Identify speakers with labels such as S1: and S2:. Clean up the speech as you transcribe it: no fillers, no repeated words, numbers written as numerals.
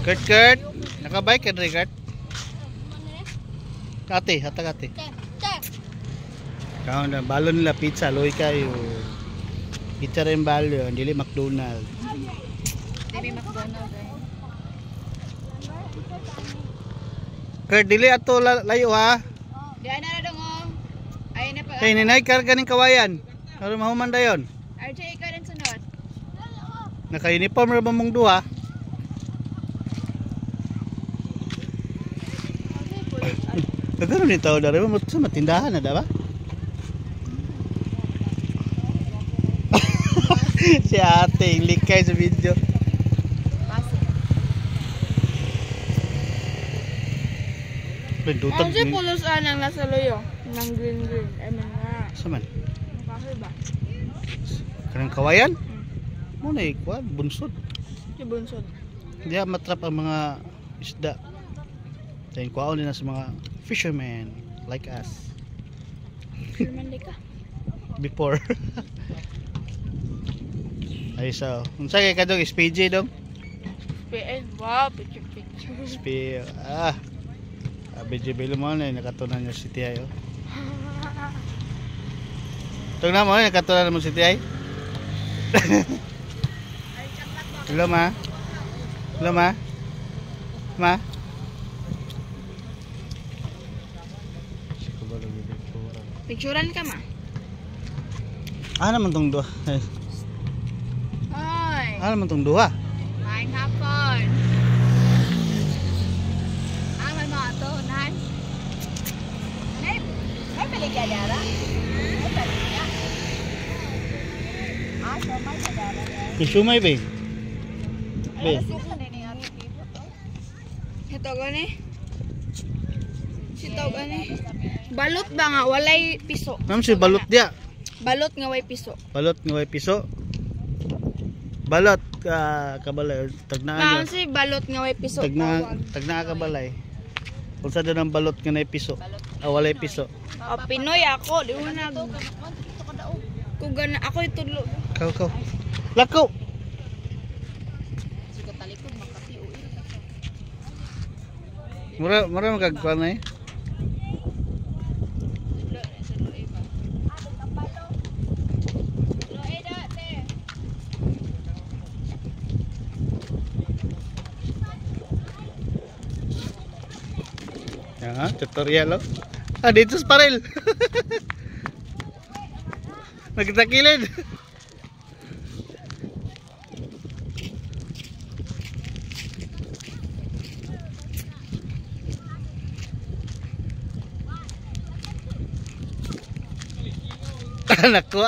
S1: Kurt, nakabike ka rin, Kurt? Ate, hatag ate. Kaon na, balon nila pizza, loy kayo. Pizza rin balo, hindi McDonald's.
S2: Hindi McDonald's eh.
S1: Kurt, dili ato layo ha.
S2: Di ay na dong oh. Ay na pa.
S1: Kay ninay karga ning kawayan. Karon mahuman dayon.
S2: RJ ikaw rin sunod.
S1: Naka-uniform ra ba mong duha? Kagano ni tao dara mo sa matindahan na da ba? Si ate likay sa video. Bendutag
S2: Kasi pulos anang nasa loyo. Nang green. Ay mga.
S1: Saman.
S2: Kasi ba?
S1: Kanang kawayan? Mo na ikwan bunsod.
S2: Si bunsod.
S1: Diya matrap ang mga isda. Then kuwaon din na sa mga fishermen like us.
S2: Fisherman di ka.
S1: Before. Ay so, unsa kay kadong SPJ dong?
S2: PN, wow, picture.
S1: SPJ. BJ Belo mo na nakatunan niya si Tiay. Oh. Tong na mo nakatunan mo si Tiay. Hello ma. Hello ma. Ma.
S2: Picturean ka ma.
S1: Naman tong duha.
S2: Hoy.
S1: Naman tong duha.
S2: Maing hapon. May mga tonan. May peligya dara. May peligya. So may dara.
S1: Kusumay be. Be.
S2: Ito gani. Sito gani. Balot ba nga walay piso.
S1: Ma'am si balot dia.
S2: Balot nga way piso.
S1: Balot nga way piso. Balot kabalay tagnaan.
S2: Ma'am si balot nga way piso.
S1: Tagnaa kabalay. Unsa daw ang balot nga nay piso? Walay piso.
S2: Pinoy ako, di mo nag. Kugan ako itulo.
S1: Kaw. Lako. Mura magagkuan na eh. Tutorial oh. Dito sa parel. Nagtakilid. Anak ko.